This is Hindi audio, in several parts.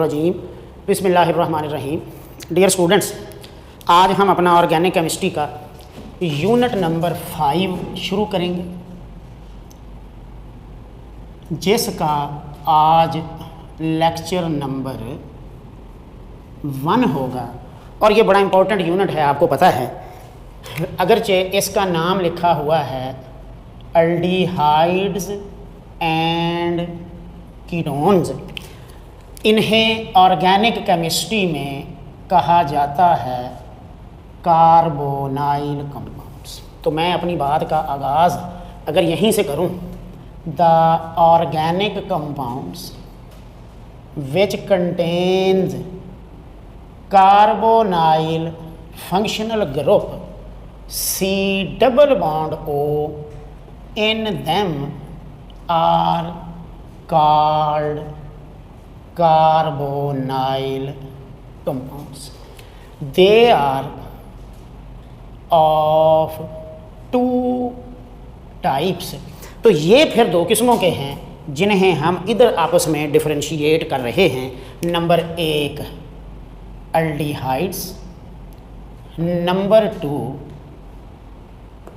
रजीम बिस्मिल्लाहिर्रहमानिर्रहीम। डियर स्टूडेंट्स, आज हम अपना ऑर्गेनिक केमिस्ट्री का यूनिट नंबर 5 शुरू करेंगे, जिसका आज लेक्चर नंबर 1 होगा। और ये बड़ा इम्पोर्टेंट यूनिट है, आपको पता है। अगरचे इसका नाम लिखा हुआ है एल्डिहाइड्स एंड कीटोन्स, इन्हें ऑर्गेनिक केमिस्ट्री में कहा जाता है कार्बोनाइल कंपाउंड्स। तो मैं अपनी बात का आगाज़ अगर यहीं से करूं, the organic compounds which contains carbonyl functional group C double bond O in them are called carbonyl compounds. They are of 2 types. तो ये फिर 2 किस्मों के हैं जिन्हें हम इधर आपस में डिफरेंशिएट कर रहे हैं। Number 1 aldehydes, number 2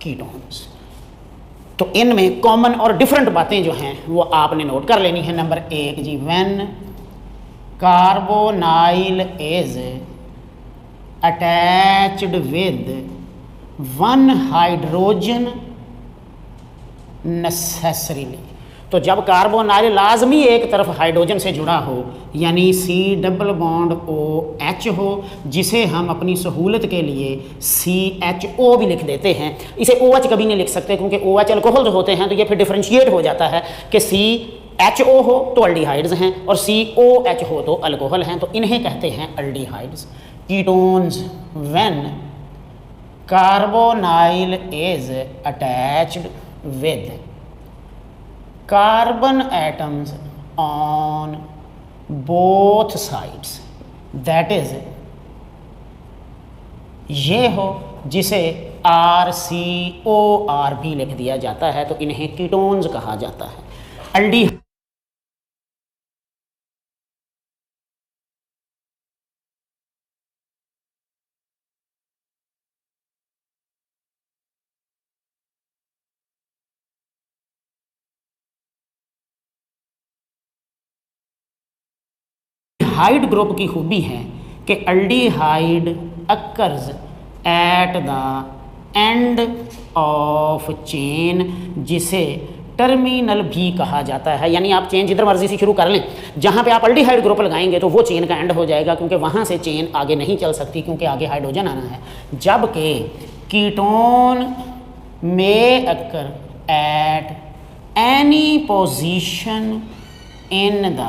ketones. तो इनमें कॉमन और डिफरेंट बातें जो हैं वो आपने नोट कर लेनी है। नंबर 1 जी, when carbonyl is attached with 1 hydrogen necessarily. तो जब कार्बोनाइल लाजमी एक तरफ हाइड्रोजन से जुड़ा हो, यानी C डबल बॉन्ड OH हो, जिसे हम अपनी सहूलत के लिए CHO भी लिख देते हैं। इसे OH कभी नहीं लिख सकते क्योंकि OH अल्कोहल होते हैं, तो ये फिर डिफरेंशिएट हो जाता है कि CHO हो तो एल्डिहाइड्स हैं और COH हो तो अल्कोहल हैं। तो इन्हें कहते हैं aldehydes. Ketones, when carbonyl is attached with carbon atoms on both sides, that is ये हो जिसे RCOR भी लिख दिया जाता है, तो इन्हें कीटोन्स कहा जाता है। एल्डिहाइड ग्रुप की खूबी है कि aldehyde occurs at the end of chain, जिसे टर्मिनल भी कहा जाता है। यानी आप चेन जिधर मर्जी से शुरू कर लें, जहाँ पे आप एल्डिहाइड ग्रुप लगाएंगे तो वो चेन का एंड हो जाएगा, क्योंकि वहाँ से चेन आगे नहीं चल सकती क्योंकि आगे हाइड्रोजन आना है। जबकि कीटोन में occur at any position in the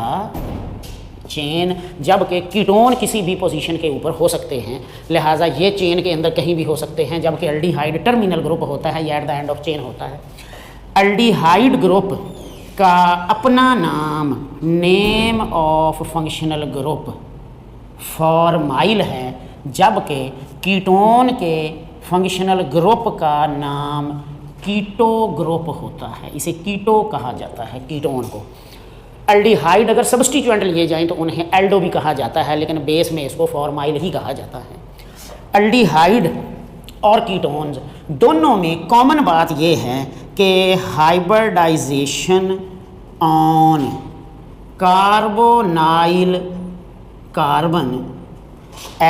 chain, जबकि कीटोन किसी भी पोजीशन के ऊपर हो सकते हैं, लिहाजा ये चेन के अंदर कहीं भी हो सकते हैं। जबकि एल्डिहाइड टर्मिनल ग्रुप होता है, ये at the end of chain होता है। एल्डिहाइड ग्रुप का अपना नाम name of functional group formyl है, जबकि कीटोन के फंक्शनल ग्रुप का नाम कीटो ग्रुप होता है। इसे कीटो कहा जाता है, कीटोन को। एल्डिहाइड अगर सब्स्टिट्यूएंट लिए जाएं तो उन्हें एल्डो भी कहा जाता है, लेकिन बेस में इसको फॉर्माइल ही कहा जाता है। एल्डिहाइड और कीटोन्स दोनों में कॉमन बात यह है कि hybridisation on carbonyl carbon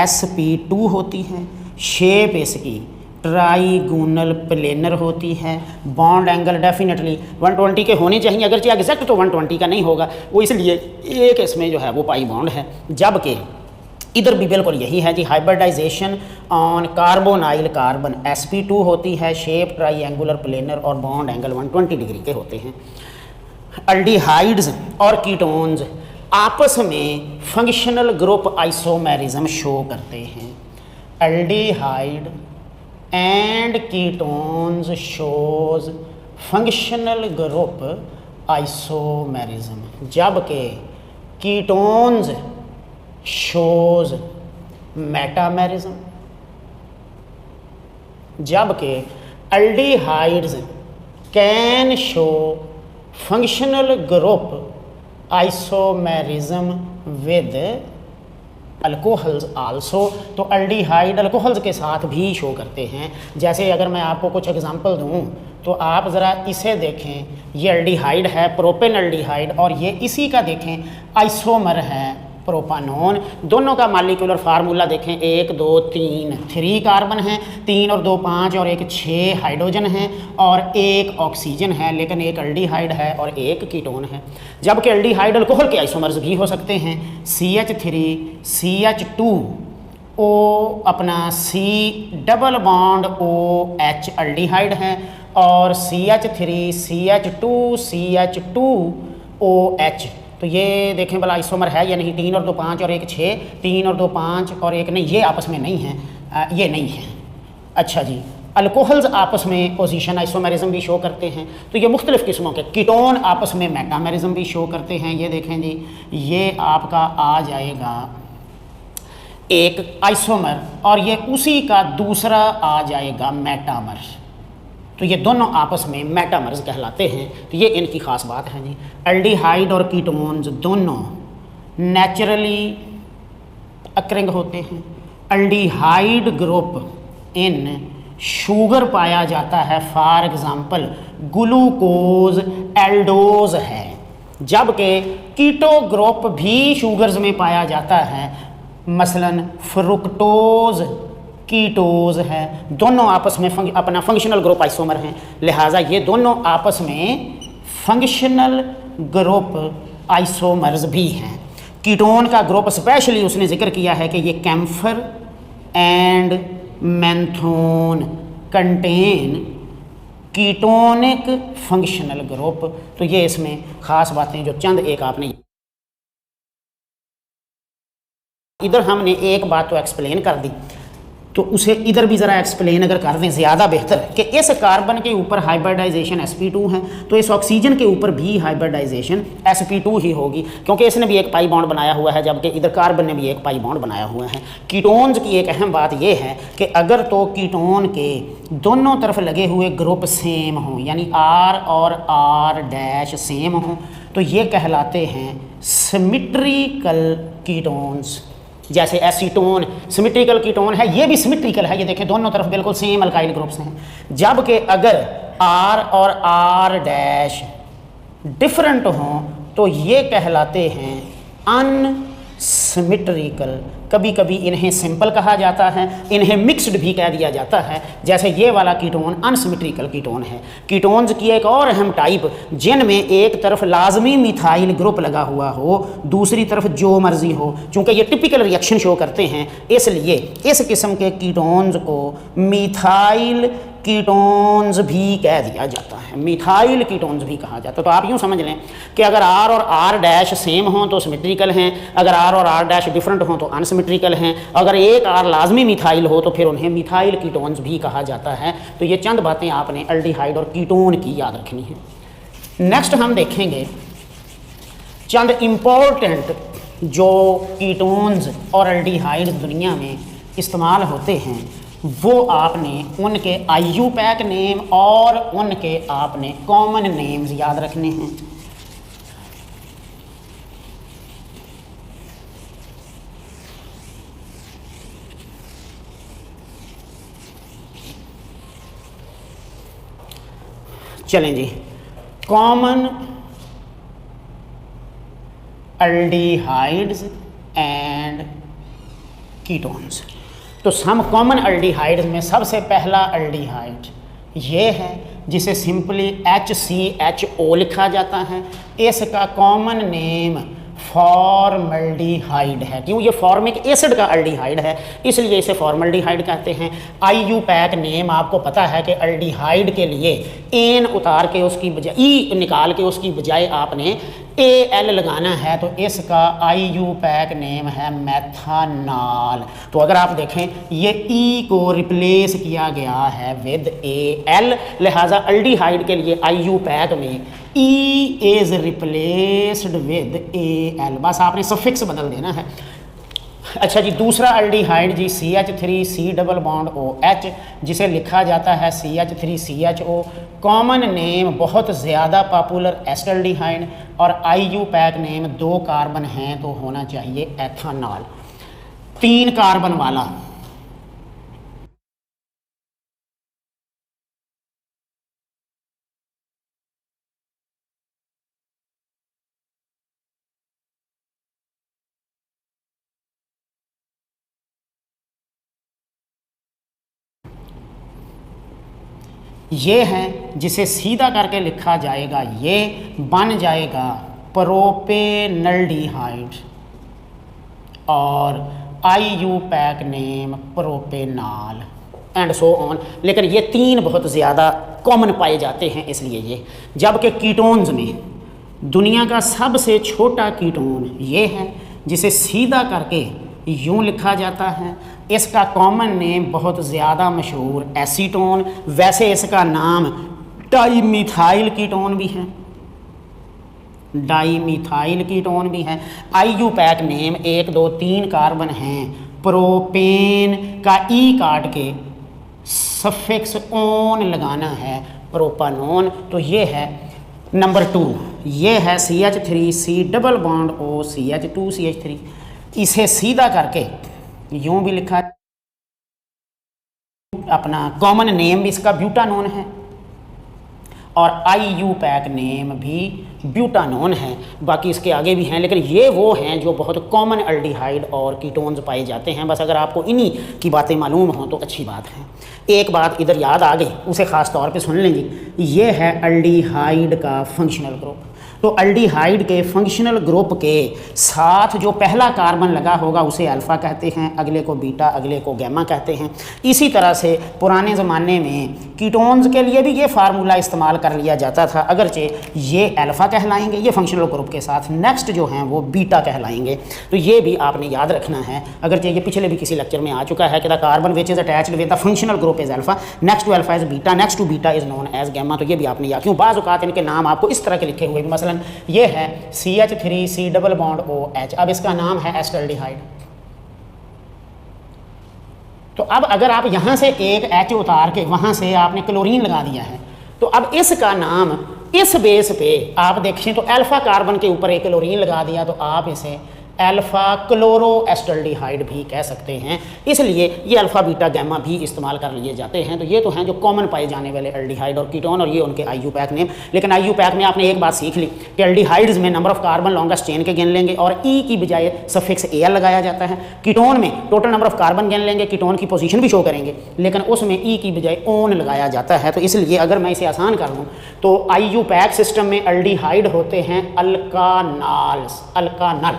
sp2 होती है। शेप इसकी ट्राइगोनल प्लेनर होती है। बॉन्ड एंगल डेफिनेटली 120 के होने चाहिए, अगरचे एग्जैक्ट तो 120 का नहीं होगा, वो इसलिए एक इसमें जो है वो पाई बॉन्ड है। जबकि इधर भी बिल्कुल यही है जी, hybridisation on carbonyl carbon sp2 होती है। शेप ट्राइंगुलर प्लेनर और बॉन्ड एंगल 120 डिग्री के होते हैं। एल्डिहाइड्स और कीटोन्स आपस में फंक्शनल ग्रुप आइसोमेरिज्म शो करते हैं। Aldehyde and ketones shows functional group isomerism, जबकि ketones shows metamerism, जबकि aldehydes can show functional group isomerism with alcohols also. तो अल्डिहाइड अल्कोहल्स के साथ भी शो करते हैं। जैसे अगर मैं आपको कुछ एग्जांपल दूं तो आप ज़रा इसे देखें, ये अल्डिहाइड है प्रोपेन अल्डिहाइड, और ये इसी का देखें आइसोमर है प्रोपानोन। दोनों का मालिक्यूलर फार्मूला देखें, 1 2 3 3 कार्बन हैं, 3 और 2 5 और 1 6 हाइड्रोजन हैं और 1 ऑक्सीजन है, लेकिन एक अल्डिहाइड है और एक कीटोन है। जबकि अल्डिहाइड अल्कोहल के आइसोमर्स भी हो सकते हैं, CH3 CH2 O अपना C double bond OH aldehyde है, और CH3 CH2 CH2 OH। तो ये देखें भला आइसोमर है या नहीं, 3 और 2 5 और 1 6, 3 और 2 5 और 1 नहीं, ये आपस में नहीं है, ये नहीं है। अच्छा जी, अल्कोहल्स आपस में पोजीशन आइसोमेरिज्म भी शो करते हैं। तो ये मुख्तलिफ़ किस्मों के कीटोन आपस में मेटामेरिज्म भी शो करते हैं। ये देखें जी, ये आपका आ जाएगा एक आइसोमर और ये उसी का दूसरा आ जाएगा मेटामर। तो ये दोनों आपस में मेटामर्स कहलाते हैं। तो ये इनकी ख़ास बात है जी। अल्डिहाइड और कीटोन्स दोनों नेचुरली अकरिंग होते हैं। अल्डिहाइड ग्रुप इन शुगर पाया जाता है, फॉर एग्ज़ाम्पल ग्लूकोज एल्डोज है, जबकि कीटो ग्रुप भी शुगर्स में पाया जाता है, मसलन फ्रुक्टोज कीटोज है। दोनों आपस में अपना फंक्शनल ग्रुप आइसोमर हैं, लिहाजा ये दोनों आपस में फंक्शनल ग्रुप आइसोमर्स भी हैं। कीटोन का ग्रुप स्पेशली उसने जिक्र किया है कि ये camphor and menthone contain ketonic functional group. तो ये इसमें ख़ास बातें जो चंद एक आपने इधर हमने एक बात तो एक्सप्लेन कर दी, तो उसे इधर भी ज़रा एक्सप्लेन अगर कर दें ज़्यादा बेहतर, कि इस कार्बन के ऊपर हाइब्रिडाइजेशन sp2 है, तो इस ऑक्सीजन के ऊपर भी हाइब्रिडाइजेशन sp2 ही होगी, क्योंकि इसने भी एक पाई बॉन्ड बनाया हुआ है, जबकि इधर कार्बन ने भी एक पाई बॉन्ड बनाया हुआ है। कीटोन्स की एक अहम बात यह है कि अगर तो कीटोन के दोनों तरफ लगे हुए ग्रुप सेम हों, यानी R और R' सेम हों, तो ये कहलाते हैं सिमिट्रिकल कीटोन्स। जैसे एसीटोन सिमिट्रिकल कीटोन है, ये भी सिमिट्रिकल है, ये देखें दोनों तरफ बिल्कुल सेम अल्काइल ग्रुप्स हैं। जबकि अगर R और R' डिफरेंट हों तो ये कहलाते हैं अनसिमिट्रिकल। कभी कभी इन्हें सिंपल कहा जाता है, इन्हें मिक्स्ड भी कह दिया जाता है। जैसे ये वाला कीटोन अनसिमिट्रिकल कीटोन है। कीटोन्स की एक और अहम टाइप, जिनमें एक तरफ लाजमी मिथाइल ग्रुप लगा हुआ हो, दूसरी तरफ जो मर्जी हो, चूँकि ये टिपिकल रिएक्शन शो करते हैं, इसलिए इस किस्म के कीटोन्स को मिथाइल कीटोन्स भी कह दिया जाता है, मिथाइल कीटोन्स भी कहा जाता है। तो आप यूँ समझ लें कि अगर R और R' सेम हों तो सिमेट्रिकल हैं, अगर R और R' डिफरेंट हों तो अनसिमेट्रिकल हैं, अगर एक R लाजमी मिथाइल हो तो फिर उन्हें मिथाइल कीटोन्स भी कहा जाता है। तो ये चंद बातें आपने अल्डिहाइड और कीटोन की याद रखनी है। नेक्स्ट हम देखेंगे चंद इम्पोर्टेंट जो कीटोन्स और अल्डिहाइड दुनिया में इस्तेमाल होते हैं, वो आपने उनके IUPAC नेम और उनके आपने कॉमन नेम्स याद रखने हैं। चलें जी, कॉमन अल्डिहाइड्स एंड कीटोन्स। तो सम कॉमन अल्डिहाइड्स में सबसे पहला अल्डिहाइड ये है जिसे सिंपली HCHO लिखा जाता है। इसका कॉमन नेम फॉर्मल्डिहाइड है। क्यों? ये फॉर्मिक एसिड का अल्डिहाइड है, इसलिए इसे फॉर्मल्डिहाइड कहते हैं। IUPAC नेम आपको पता है कि अल्डिहाइड के लिए एन उतार के उसकी बजाय ई निकाल के उसकी बजाय आपने AL लगाना है, तो इसका IUPAC नेम है मेथानॉल। तो अगर आप देखें ये E को रिप्लेस किया गया है विद AL, लिहाजा अल्डिहाइड के लिए IUPAC में E is replaced with AL। बस आपने सफिक्स बदल देना है। अच्छा जी, दूसरा अल्डिहाइड जी CH3C डबल बॉन्ड OH, जिसे लिखा जाता है CH3CHO। कॉमन नेम बहुत ज़्यादा पॉपुलर एस्टल्डिहाइड, और IUPAC नेम 2 कार्बन हैं तो होना चाहिए एथानॉल, 3 कार्बन वाला। ये हैं जिसे सीधा करके लिखा जाएगा, ये बन जाएगा प्रोपेनल्डिहाइड, और IUPAC name propanol, and so on. लेकिन ये 3 बहुत ज़्यादा कॉमन पाए जाते हैं इसलिए ये। जबकि कीटोन्स में दुनिया का सबसे छोटा कीटोन ये है, जिसे सीधा करके यूँ लिखा जाता है। इसका कॉमन नेम बहुत ज़्यादा मशहूर एसीटोन, वैसे इसका नाम डाईमिथाइल कीटोन भी है, डाईमिथाइल कीटोन भी है। IUPAC नेम 1 2 3 कार्बन हैं, प्रोपेन का ई काट के सफिक्स ओन लगाना है, प्रोपानोन। तो ये है नंबर 2, ये है CH3C double bond O CH2CH3। इसे सीधा करके यूँ भी लिखा, अपना कॉमन नेम भी इसका ब्यूटानोन है, और IUPAC नेम भी ब्यूटानोन है। बाकी इसके आगे भी हैं, लेकिन ये वो हैं जो बहुत कॉमन अल्डिहाइड और कीटोन्स पाए जाते हैं। बस अगर आपको इन्हीं की बातें मालूम हों तो अच्छी बात है। एक बात इधर याद आ गई, उसे ख़ास तौर पे सुन लेंगे। ये है अल्डिहाइड का फंक्शनल ग्रुप। तो अल्डिहाइड के फंक्शनल ग्रुप के साथ जो पहला कार्बन लगा होगा उसे अल्फ़ा कहते हैं, अगले को बीटा, अगले को गैमा कहते हैं। इसी तरह से पुराने ज़माने में कीटोन्स के लिए भी ये फार्मूला इस्तेमाल कर लिया जाता था, अगरचे ये अल्फ़ा कहलाएंगे ये फंक्शनल ग्रुप के साथ, नेक्स्ट जो हैं वो बीटा कहलाएंगे। तो ये भी आपने याद रखना है, अगरचे ये पिछले भी किसी लेक्चर में आ चुका है कि the carbon which is attached with the functional group is alpha, next to alpha is beta, next to beta is known as gamma. तो ये भी आपने याद, क्यों बाज़ औक़ात इनके नाम आपको इस तरह के लिखे हुए, मसलन ये है CH3C डबल बॉन्ड OH, अब इसका नाम है एस्टल्डिहाइड। तो अब अगर आप यहां से एक H उतार के वहां से आपने क्लोरीन लगा दिया है, तो अब इसका नाम इस बेस पे आप देखें तो अल्फा कार्बन के ऊपर एक क्लोरीन लगा दिया, तो आप इसे अल्फ़ा क्लोरो एस्टल्डिहाइड भी कह सकते हैं। इसलिए ये अल्फ़ा बीटा गैमा भी इस्तेमाल कर लिए जाते हैं। तो ये तो हैं जो कॉमन पाए जाने वाले अल्डिहाइड और कीटोन, और ये उनके IUPAC नेम। लेकिन IUPAC में आपने एक बात सीख ली कि अल्डिहाइड्स में number of carbon longest chain के गिन लेंगे और ई की बजाय सफिक्स Al लगाया जाता है। कीटोन में टोटल नंबर ऑफ कार्बन गिन लेंगे, कीटोन की पोजीशन भी शो करेंगे, लेकिन उसमें ई की बजाय ओन लगाया जाता है। तो इसलिए अगर मैं इसे आसान कर लूँ तो IUPAC सिस्टम में अल्डिहाइड होते हैं अल्कानॉल्स, अल्कानल,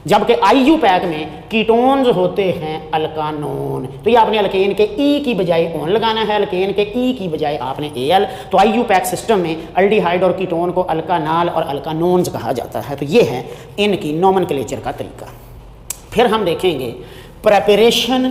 जबकि IUPAC में कीटोन्स होते हैं अल्कानोन। तो ये आपने अल्केन के ई की बजाय ओन लगाना है, अल्केन के ई की बजाय आपने Al। तो IUPAC सिस्टम में अल्डिहाइड और कीटोन को अल्कानाल और अल्कानोन्स कहा जाता है। तो ये है इनकी नोमेनक्लेचर का तरीका। फिर हम देखेंगे प्रेपरेशन।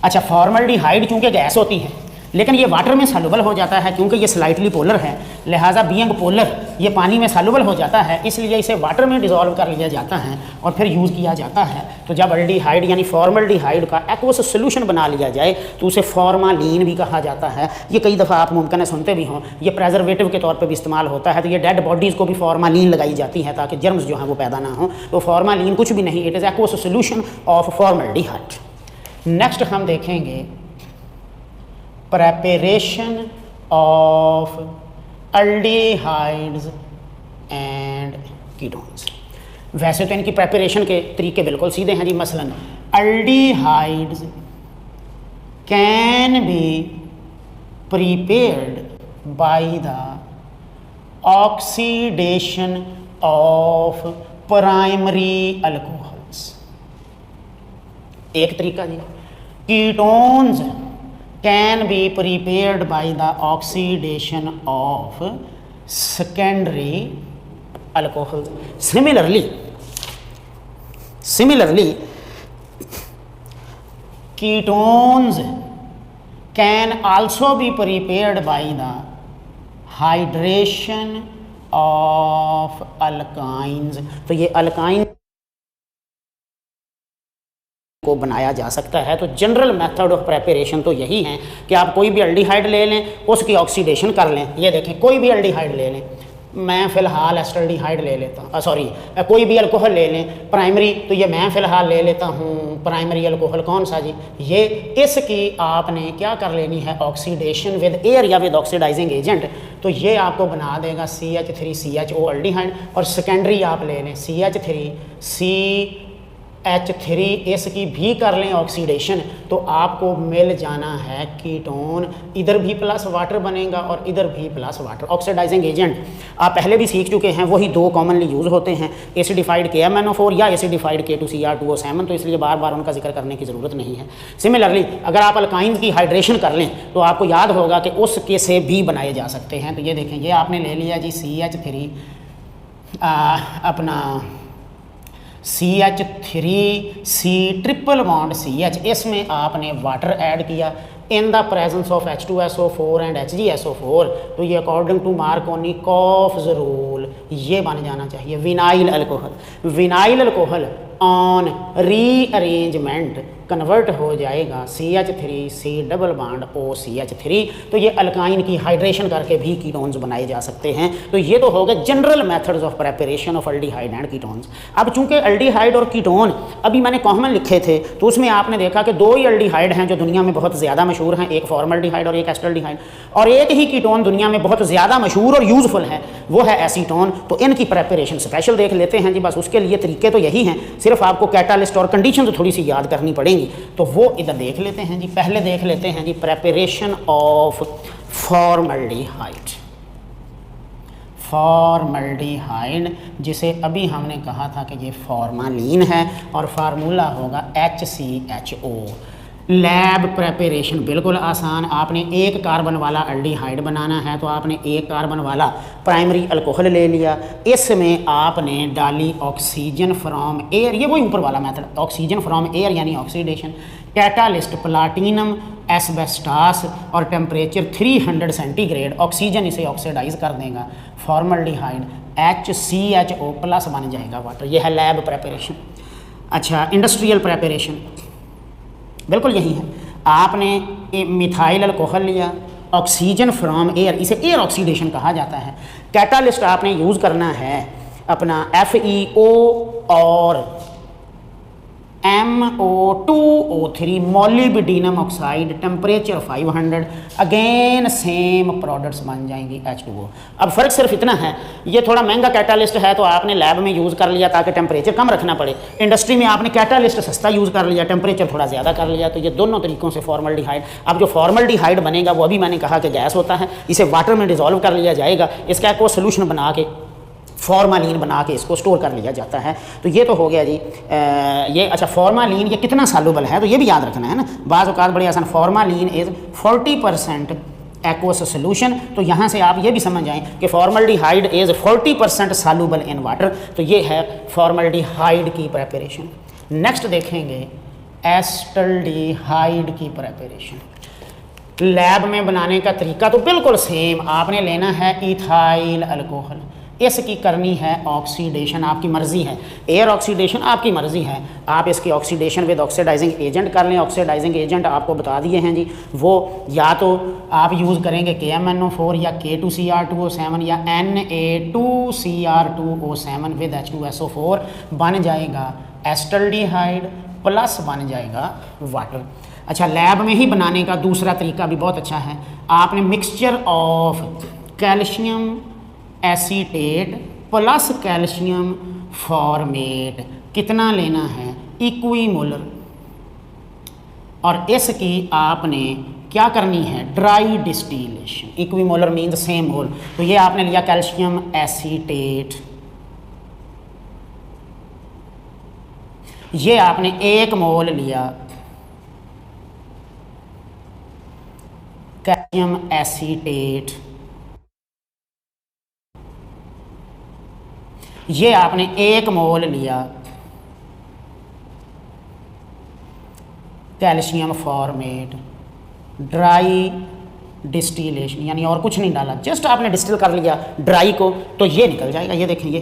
अच्छा, फॉर्मल्डिहाइड चूँकि गैस होती है लेकिन ये वाटर में सॉल्युबल हो जाता है, क्योंकि ये स्लाइटली पोलर है, लिहाजा बीइंग पोलर ये पानी में सॉल्युबल हो जाता है, इसलिए इसे वाटर में डिज़ोल्व कर लिया जाता है और फिर यूज़ किया जाता है। तो जब अल्डिहाइड यानी फॉर्मल्डिहाइड का एक्वस सोल्यूशन बना लिया जाए तो उसे फॉर्मालिन भी कहा जाता है। ये कई दफ़ा आप मुमकिन है सुनते भी हों, ये प्रेजर्वेटिव के तौर पर भी इस्तेमाल होता है। तो ये डेड बॉडीज़ को भी फॉर्मालिन लगाई जाती है ताकि जर्म्स जो हैं वो पैदा ना हो। तो फॉर्मालिन कुछ भी नहीं, it is aqueous solution of formaldehyde. Next हम देखेंगे preparation of aldehydes and ketones। वैसे तो इनकी प्रेपरेशन के तरीके बिल्कुल सीधे हैं जी। मसलन aldehydes can be prepared by the oxidation of primary alcohols। एक तरीका जी, ketones can be prepared by the oxidation of secondary alcohols। Similarly ketones can also be prepared by the hydration of alkynes। तो ये अल्काइन को बनाया जा सकता है। तो जनरल मेथड ऑफ प्रेपरेशन तो यही है कि आप कोई भी एल्डिहाइड ले लें, उसकी ऑक्सीडेशन कर लें। ये देखें, कोई भी एल्डिहाइड ले लें, मैं फ़िलहाल एस्टल्डिहाइड ले लेता हूँ, सॉरी कोई भी अल्कोहल ले लें प्राइमरी, तो ये मैं फ़िलहाल ले लेता हूँ प्राइमरी अल्कोहल कौन सा जी, ये, इसकी आपने क्या कर लेनी है, ऑक्सीडेशन विद एयर या विद ऑक्सीडाइजिंग एजेंट। तो ये आपको बना देगा CH3CHO एल्डिहाइड। और सेकेंडरी आप ले लें CH3CH3, इसकी भी कर लें ऑक्सीडेशन, तो आपको मिल जाना है कीटोन। इधर भी प्लस वाटर बनेगा और इधर भी प्लस वाटर। ऑक्सीडाइजिंग एजेंट आप पहले भी सीख चुके हैं, वही दो कॉमनली यूज़ होते हैं, एसिडिफाइड KMnO4 या एसिडिफाइड K2Cr2O7, तो इसलिए बार बार उनका जिक्र करने की ज़रूरत नहीं है। सिमिलरली अगर आप अल्काइन की हाइड्रेशन कर लें तो आपको याद होगा कि उसके से भी बनाए जा सकते हैं। तो ये देखें, ये आपने ले लिया जी CH3 अपना CH3C ट्रिपल बॉन्ड CH, इसमें आपने वाटर ऐड किया in the presence of H2SO4 and HgSO4, तो ये अकॉर्डिंग टू मार्कोनिकॉफ्स रूल ये बन जाना चाहिए vinyl alcohol. Vinyl alcohol on rearrangement convert हो जाएगा CH3C डबल बॉन्ड OCH3। तो ये अल्काइन की हाइड्रेशन करके भी कीटोन्स बनाए जा सकते हैं। तो ये तो हो गए general methods of preparation of aldehyde and ketones. अब चूंकि एल्डिहाइड और कीटोन अभी मैंने कॉमन लिखे थे, तो उसमें आपने देखा कि दो ही एल्डिहाइड हैं जो दुनिया में बहुत ज़्यादा मशहूर हैं, एक फॉर्मल्डिहाइड और एक एस्टल्डिहाइड, और एक ही कीटोन दुनिया में बहुत ज़्यादा मशहूर और यूज़फुल है, वो है एसीटोन। तो इनकी प्रेपरेशन स्पेशल देख लेते हैं जी, बस उसके लिए तरीके तो यही हैं, सिर्फ आपको कैटालिस्ट और कंडीशन तो थोड़ी सी याद करनी पड़ेगी, तो वो इधर देख लेते हैं जी। पहले देख लेते हैं जी प्रेपरेशन ऑफ फॉर्मल्डिहाइड। फॉर्मल्डिहाइड जिसे अभी हमने कहा था कि ये फॉर्मालिन है और फार्मूला होगा HCHO। लैब प्रेपरेशन बिल्कुल आसान, आपने एक कार्बन वाला एल्डिहाइड बनाना है तो आपने एक कार्बन वाला प्राइमरी अल्कोहल ले लिया, इसमें आपने डाली ऑक्सीजन फ्रॉम एयर, ये वही ऊपर वाला मेथड, ऑक्सीजन फ्रॉम एयर यानी ऑक्सीडेशन, कैटालिस्ट प्लाटिनम एस्बेस्टास और टेम्परेचर 300 सेंटीग्रेड, ऑक्सीजन इसे ऑक्सीडाइज कर देगा, फॉर्मल्डिहाइड HCHO प्लस बन जाएगा वाटर। यह है लैब प्रेपरेशन। अच्छा, इंडस्ट्रियल प्रेपरेशन बिल्कुल यही है, आपने मिथाइल अल्कोहल लिया, ऑक्सीजन फ्रॉम एयर, इसे एयर ऑक्सीडेशन कहा जाता है। कैटालिस्ट आपने यूज़ करना है अपना FeO और MO2O3 molybdenum oxide, temperature 500, again same products बन जाएंगी H2O। अब फ़र्क सिर्फ इतना है, ये थोड़ा महंगा कैटालिस्ट है तो आपने लैब में यूज़ कर लिया ताकि टेम्परेचर कम रखना पड़े, इंडस्ट्री में आपने कैटालिस्ट सस्ता यूज़ कर लिया, टेम्परेचर थोड़ा ज़्यादा कर लिया। तो ये दोनों तरीक़ों से फॉर्मल्डिहाइड। अब जो फॉर्मल्डिहाइड बनेगा वो अभी मैंने कहा कि गैस होता है, इसे वाटर में डिज़ोल्व कर लिया जाएगा, इसका एक सोल्यूशन बना के फॉर्मालिन बना के इसको स्टोर कर लिया जाता है। तो ये तो हो गया जी ये। अच्छा, फॉर्मालिन ये कितना सॉल्युबल है तो ये भी याद रखना है ना, बाज़ औक़ात बड़े आसान। फॉर्मालिन इज़ 40% एक्वस सोल्यूशन, तो यहाँ से आप ये भी समझ जाएं कि formaldehyde is 40% soluble in water. तो ये है फॉर्मल्डिहाइड की प्रेपरेशन। नेक्स्ट देखेंगे एस्टल्डिहाइड की प्रेपरेशन। लैब में बनाने का तरीका तो बिल्कुल सेम, आपने लेना है इथाइल अल्कोहल, इसकी करनी है ऑक्सीडेशन, आपकी मर्ज़ी है, एयर ऑक्सीडेशन आपकी मर्ज़ी है, आप इसकी ऑक्सीडेशन विद ऑक्सीडाइजिंग एजेंट कर लें। ऑक्सीडाइजिंग एजेंट आपको बता दिए हैं जी, वो या तो आप यूज़ करेंगे KMnO4 या K2Cr2O7 या Na2Cr2O7 विद H2SO4, बन जाएगा एस्टल्डिहाइड प्लस बन जाएगा वाटर। अच्छा, लैब में ही बनाने का दूसरा तरीका भी बहुत अच्छा है, आपने mixture of calcium acetate plus calcium formate कितना लेना है, इक्विमोलर, और इसकी आपने क्या करनी है, dry distillation. Equimolar means same mole, तो ये आपने लिया कैल्शियम एसीटेट, ये आपने 1 मोल लिया कैल्शियम एसीटेट, ये आपने 1 मोल लिया कैल्शियम फॉर्मेट, ड्राई डिस्टिलेशन, यानी और कुछ नहीं डाला, जस्ट आपने डिस्टिल कर लिया ड्राई को, तो ये निकल जाएगा। ये देखें, ये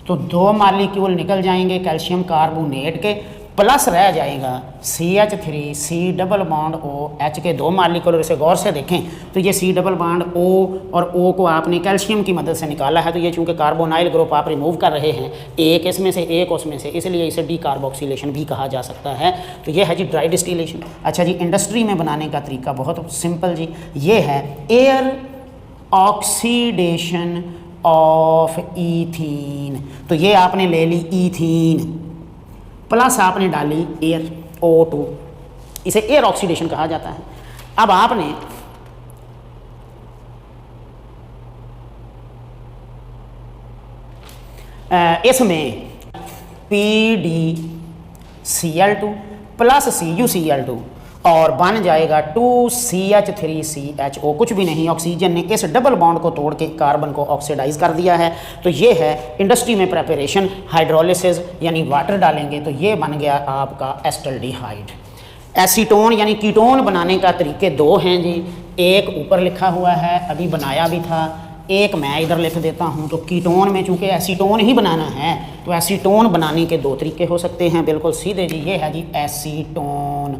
तो 2 मालिक्यूल निकल जाएंगे कैल्शियम कार्बोनेट के, प्लस रह जाएगा CH3 C double bond OH के 2 मालिक्यूल। और इसे गौर से देखें तो ये C डबल बॉन्ड O और O को आपने कैल्शियम की मदद से निकाला है, तो ये चूंकि कार्बोनाइल ग्रुप आप रिमूव कर रहे हैं, एक इसमें से एक उसमें से, इसलिए इसे डीकार्बोक्सिलेशन भी कहा जा सकता है। तो ये है जी ड्राई डिस्टिलेशन। अच्छा जी, इंडस्ट्री में बनाने का तरीका बहुत सिंपल जी, ये है एयर ऑक्सीडेशन ऑफ ईथीन। तो ये आपने ले ली ईथीन, प्लस आपने डाली एयर O2, इसे एयर ऑक्सीडेशन कहा जाता है। अब आपने इसमें PdCl2 प्लस CuCl2 और बन जाएगा 2CH3CHO, कुछ भी नहीं, ऑक्सीजन ने इस डबल बॉन्ड को तोड़ के कार्बन को ऑक्सीडाइज कर दिया है। तो ये है इंडस्ट्री में प्रेपरेशन, हाइड्रोलिसिस यानी वाटर डालेंगे तो ये बन गया आपका एस्टल्डिहाइड। एसीटोन यानी कीटोन बनाने का तरीके 2 हैं जी, एक ऊपर लिखा हुआ है, अभी बनाया भी था, एक मैं इधर लिख देता हूँ। तो कीटोन में चूँकि एसीटोन ही बनाना है तो एसीटोन बनाने के 2 तरीके हो सकते हैं, बिल्कुल सीधे जी। ये है जी एसीटोन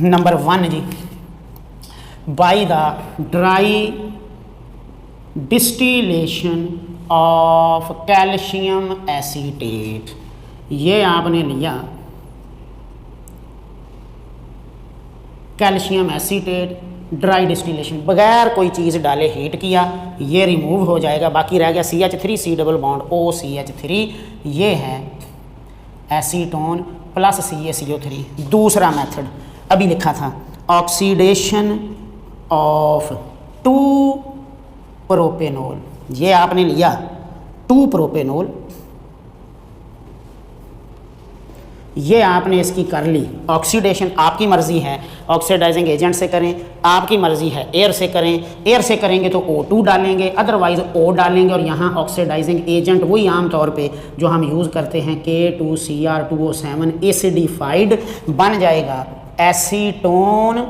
नंबर 1 जी, by the dry distillation of calcium acetate. ये आपने लिया कैल्शियम एसीटेट, ड्राई डिस्टिलेशन, बगैर कोई चीज़ डाले हीट किया, ये रिमूव हो जाएगा, बाकी रह गया CH3 C double bond OCH3। ये है एसीटोन प्लस CaCO3। दूसरा मेथड अभी लिखा था, ऑक्सीडेशन ऑफ 2 प्रोपेनॉल। ये आपने लिया 2 प्रोपेनॉल, ये आपने इसकी कर ली ऑक्सीडेशन। आपकी मर्ज़ी है ऑक्सीडाइजिंग एजेंट से करें, आपकी मर्ज़ी है एयर से करें। एयर से करेंगे तो O2 डालेंगे, अदरवाइज़ O डालेंगे, और यहाँ ऑक्सीडाइजिंग एजेंट वही आम तौर पे जो हम यूज़ करते हैं K2Cr2O7 एसिडिफाइड बन जाएगा एसीटोन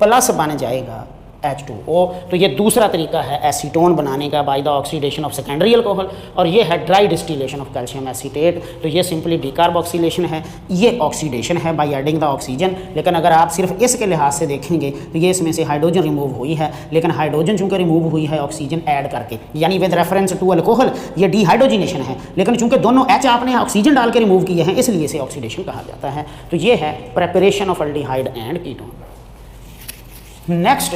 प्लस बन जाएगा H2O। तो ये दूसरा तरीका है एसीटोन बनाने का by the oxidation of secondary alcohol, और ये है dry distillation of calcium acetate. तो ये सिंपली डीकार्बोक्सिलेशन है, ये ऑक्सीडेशन है बाय एडिंग द ऑक्सीजन। लेकिन अगर आप सिर्फ इसके लिहाज से देखेंगे तो ये इसमें से हाइड्रोजन रिमूव हुई है, लेकिन हाइड्रोजन चूंकि रिमूव हुई है ऑक्सीजन ऐड करके, यानी विद रेफरेंस टू अल्कोहल, ये डिहाइड्रोजिनेशन है। लेकिन चूंकि दोनों H आपने ऑक्सीजन डाल के रिमूव किए हैं, इसलिए इसे ऑक्सीडेशन कहा जाता है। तो ये है preparation of aldehyde and ketone. Next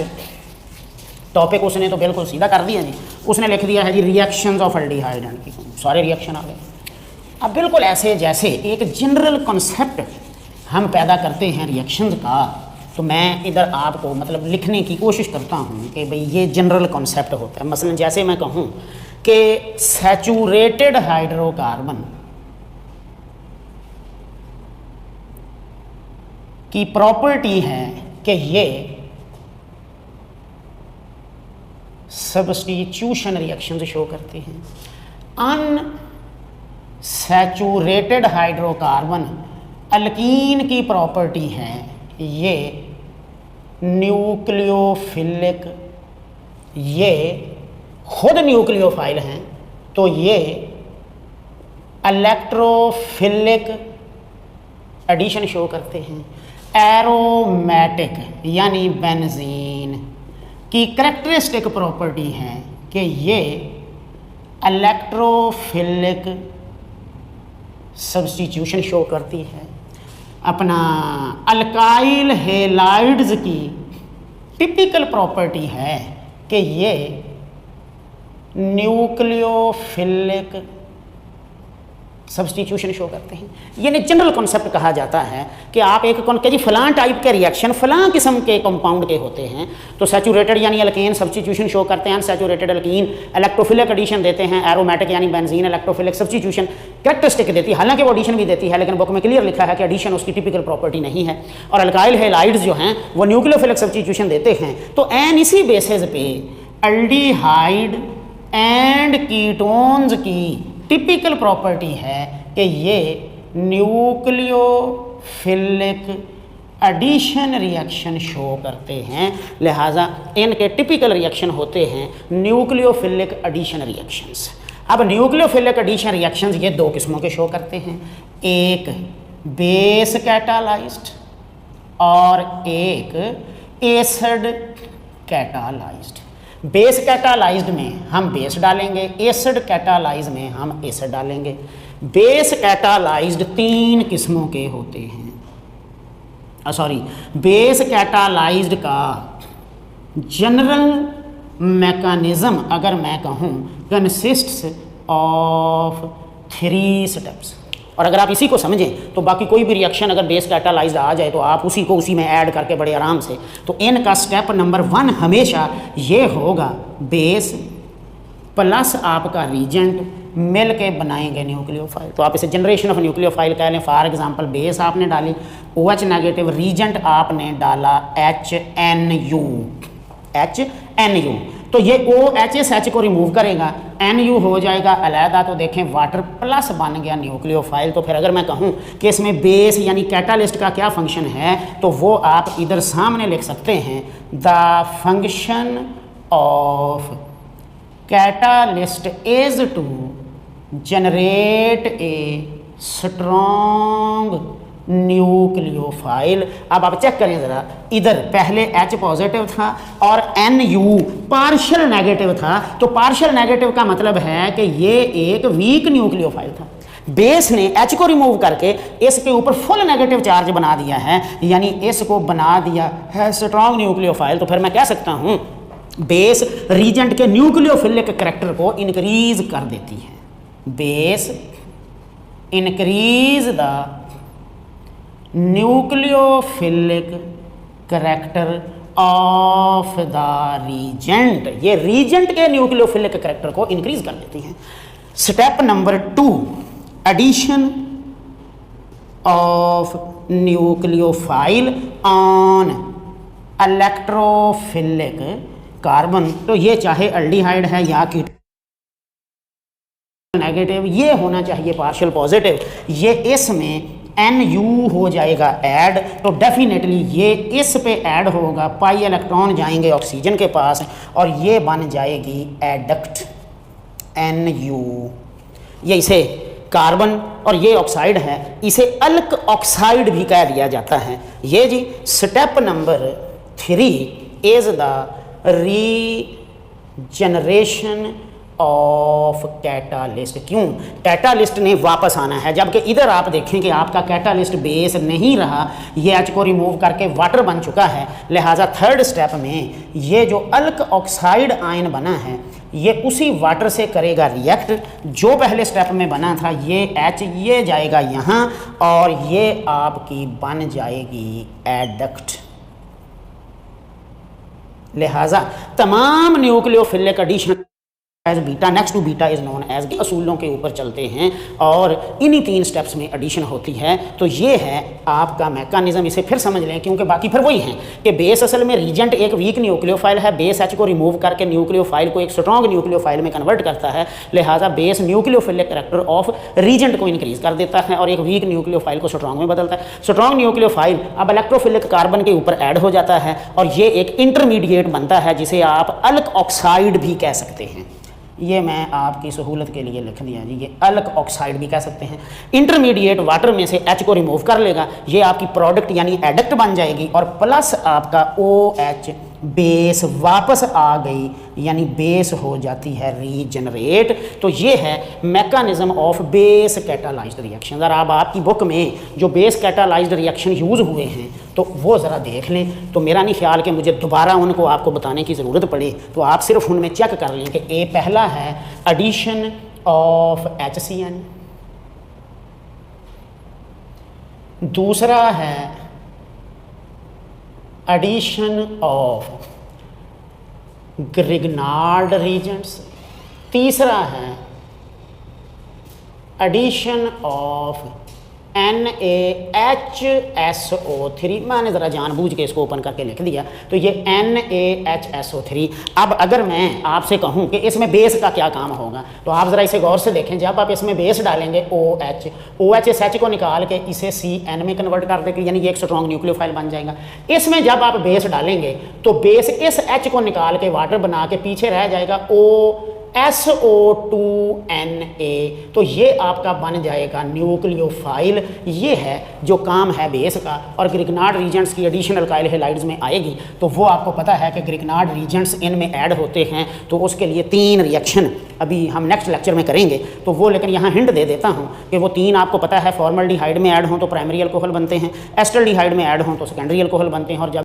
topic उसने तो बिल्कुल सीधा कर दिया जी, उसने लिख दिया है जी reactions of aldehyde and ketone. सारे रिएक्शन आ गए। अब बिल्कुल ऐसे जैसे एक जनरल कॉन्सेप्ट हम पैदा करते हैं रिएक्शंस का, तो मैं इधर आपको मतलब लिखने की कोशिश करता हूँ कि भाई ये जनरल कॉन्सेप्ट होता है। मसलन जैसे मैं कहूँ कि सैचुरेटेड हाइड्रोकार्बन की प्रॉपर्टी है कि ये सब्स्टिट्यूशन रिएक्शन शो करते हैं। अनसैचुरेटेड हाइड्रोकार्बन अल्कीन की प्रॉपर्टी है ये न्यूक्लियोफिलिक, ये खुद न्यूक्लियोफाइल हैं, तो ये इलेक्ट्रोफिलिक एडिशन शो करते हैं। एरोमेटिक यानी बेंजीन की करेक्टरिस्टिक प्रॉपर्टी है कि ये इलेक्ट्रोफिलिक सब्स्टिट्यूशन शो करती है। अपना अल्काइल हेलाइड्स की टिपिकल प्रॉपर्टी है कि ये न्यूक्लियोफिलिक सब्स्टिट्यूशन शो करते हैं। यानी जनरल कॉन्सेप्ट कहा जाता है कि आप एक जी फलां टाइप के रिएक्शन फलां किस्म के कंपाउंड के होते हैं, तो सैचुरेटेड यानी अल्केन सब्स्टिट्यूशन शो करते हैं, अनसैचुरेटेड अल्कीन इलेक्ट्रोफिलिक एडिशन देते हैं, एरोमेटिक यानी बेंजीन इलेक्ट्रोफिलिक सब्स्टिट्यूशन कैरेक्टरिस्टिक देती है। हालांकि वो एडिशन भी देती है, लेकिन बुक में क्लियर लिखा है कि एडिशन उसकी टिपिकल प्रॉपर्टी नहीं है। और अल्काइल हेलाइड्स जो हैं वो न्यूक्लियोफिलिक सब्स्टिट्यूशन देते हैं। तो एन इसी बेसिस पे एल्डिहाइड एंड कीटोन्स की टिपिकल प्रॉपर्टी है कि ये न्यूक्लियोफिलिक एडिशन रिएक्शन शो करते हैं, लिहाजा इनके टिपिकल रिएक्शन होते हैं न्यूक्लियोफिलिक एडिशन रिएक्शंस। अब न्यूक्लियोफिलिक एडिशन रिएक्शंस ये दो किस्मों के शो करते हैं, एक बेस कैटालाइज्ड और एक एसिड कैटालाइज्ड। बेस कैटालाइज्ड में हम बेस डालेंगे, एसिड कैटालाइज्ड में हम एसिड डालेंगे। बेस कैटालाइज्ड तीन किस्मों के होते हैं, बेस कैटालाइज्ड का जनरल मैकेनिज्म अगर मैं कहूँ कंसिस्ट्स ऑफ 3 स्टेप्स। और अगर आप इसी को समझें तो बाकी कोई भी रिएक्शन अगर बेस कैटालाइज्ड आ जाए तो आप उसी को उसी में ऐड करके बड़े आराम से, तो इनका स्टेप नंबर 1 हमेशा ये होगा बेस प्लस आपका रीजेंट मिल के बनाएंगे न्यूक्लियोफाइल। तो आप इसे जनरेशन ऑफ न्यूक्लियोफाइल कह लें। फॉर एग्जांपल बेस आपने डाली OH नेगेटिव, रीजेंट आपने डाला HNU, तो ये OHSH को रिमूव करेगा, NU हो जाएगा अलहदा, तो देखें वाटर प्लस बन गया न्यूक्लियोफाइल। तो फिर अगर मैं कहूँ कि इसमें बेस यानी कैटालिस्ट का क्या फंक्शन है, तो वो आप इधर सामने लिख सकते हैं, the function of catalyst is to generate a strong nucleophile. अब आप चेक करें ज़रा, इधर पहले H पॉजिटिव था और NU पार्शियल नेगेटिव था, तो पार्शियल नेगेटिव का मतलब है कि ये एक वीक न्यूक्लियोफाइल था। बेस ने H को रिमूव करके इसके ऊपर फुल नेगेटिव चार्ज बना दिया है, यानी इसको बना दिया है स्ट्रॉन्ग न्यूक्लियोफाइल। तो फिर मैं कह सकता हूँ बेस रीजेंट के न्यूक्लियोफिलिक करैक्टर को इंक्रीज कर देती है। Base increase the nucleophilic character of the reagent, ये रीजेंट के न्यूक्लियोफिलिक करैक्टर को इंक्रीज कर देती हैं। Step number 2, addition of nucleophile on electrophilic carbon. तो ये चाहे अल्डिहाइड है या कीटोन नेगेटिव, ये होना चाहिए पार्शियल पॉजिटिव, ये इसमें NU हो जाएगा ऐड, तो डेफिनेटली ये इस पे ऐड होगा, पाई इलेक्ट्रॉन जाएंगे ऑक्सीजन के पास और ये बन जाएगी एडक्ट NU। ये इसे कार्बन और ये ऑक्साइड है, इसे अल्क ऑक्साइड भी कह दिया जाता है। ये जी step number 3 is the regeneration of catalyst. क्यों? कैटालिस्ट ने वापस आना है, जबकि इधर आप देखें कि आपका कैटालिस्ट बेस नहीं रहा, ये H को रिमूव करके वाटर बन चुका है। लिहाजा थर्ड स्टेप में ये जो अल्क ऑक्साइड आयन बना है ये उसी वाटर से करेगा रिएक्ट जो पहले स्टेप में बना था। ये H ये जाएगा यहाँ और ये आपकी बन जाएगी एडक्ट। लिहाजा तमाम nucleophilic addition as beta next to beta is known as, असूलों के ऊपर चलते हैं और इन्हीं 3 स्टेप्स में एडिशन होती है। तो ये है आपका मैकेनिज्म, इसे फिर समझ लें क्योंकि बाकी फिर वही हैं कि बेस असल में रीजेंट एक वीक न्यूक्लियोफाइल है, बेस H को रिमूव करके न्यूक्लियोफाइल को एक स्ट्रॉन्ग न्यूक्लियोफाइल में कन्वर्ट करता है। लिहाजा base nucleophilic character of reagent को इंक्रीज कर देता है और एक वीक न्यूक्लियोफाइल को स्ट्रॉन्ग में बदलता है। स्ट्रॉन्ग न्यूक्लियोफाइल अब इलेक्ट्रोफिलिक कार्बन के ऊपर ऐड हो जाता है और ये एक इंटरमीडिएट बनता है जिसे आप अल्क ऑक्साइड भी कह सकते हैं। ये मैं आपकी सहूलत के लिए लिख दिया जी, ये अल्क ऑक्साइड भी कह सकते हैं। इंटरमीडिएट वाटर में से H को रिमूव कर लेगा, ये आपकी प्रोडक्ट यानी एडक्ट बन जाएगी और प्लस आपका OH बेस वापस आ गई, यानी बेस हो जाती है रीजनरेट। तो ये है mechanism of base catalysed reaction. अगर आप आपकी बुक में जो बेस कैटालाइज्ड रिएक्शन यूज़ हुए हैं तो वो ज़रा देख लें, तो मेरा नहीं ख्याल कि मुझे दोबारा उनको आपको बताने की ज़रूरत पड़े, तो आप सिर्फ उनमें चेक कर लें कि ए पहला है एडिशन ऑफ HCN, दूसरा है एडिशन ऑफ ग्रिग्नार्ड रीजेंट्स, तीसरा है एडिशन ऑफ NaHSO3। मैंने ज़रा जानबूझ के इसको ओपन करके लिख दिया, तो ये NaHSO3। अब अगर मैं आपसे कहूँ कि इसमें बेस का क्या काम होगा, तो आप ज़रा इसे गौर से देखें। जब आप इसमें बेस डालेंगे OH इस H को निकाल के इसे CN में कन्वर्ट कर देंगे, यानी ये एक स्ट्रॉन्ग न्यूक्लियोफाइल बन जाएगा। इसमें जब आप बेस डालेंगे तो बेस इस H को निकाल के वाटर बना के पीछे रह जाएगा SO2Na, तो ये आपका बन जाएगा न्यूक्लियोफाइल। ये है जो काम है बेस का। और ग्रिग्नार्ड रीजेंट्स की एडिशन अल्काइल हैलाइड्स में आएगी तो वो आपको पता है कि ग्रिग्नार्ड रीजेंट्स इनमें ऐड होते हैं, तो उसके लिए 3 रिएक्शन अभी हम नेक्स्ट लेक्चर में करेंगे, तो वो लेकिन यहाँ हिंट दे देता हूँ कि वो 3 आपको पता है, फॉर्मल्डिहाइड में ऐड हों तो प्राइमरी अल्कोहल बनते हैं, एस्टल्डिहाइड में ऐड हों तो सेकेंडरी अल्कोहल बनते हैं, और जब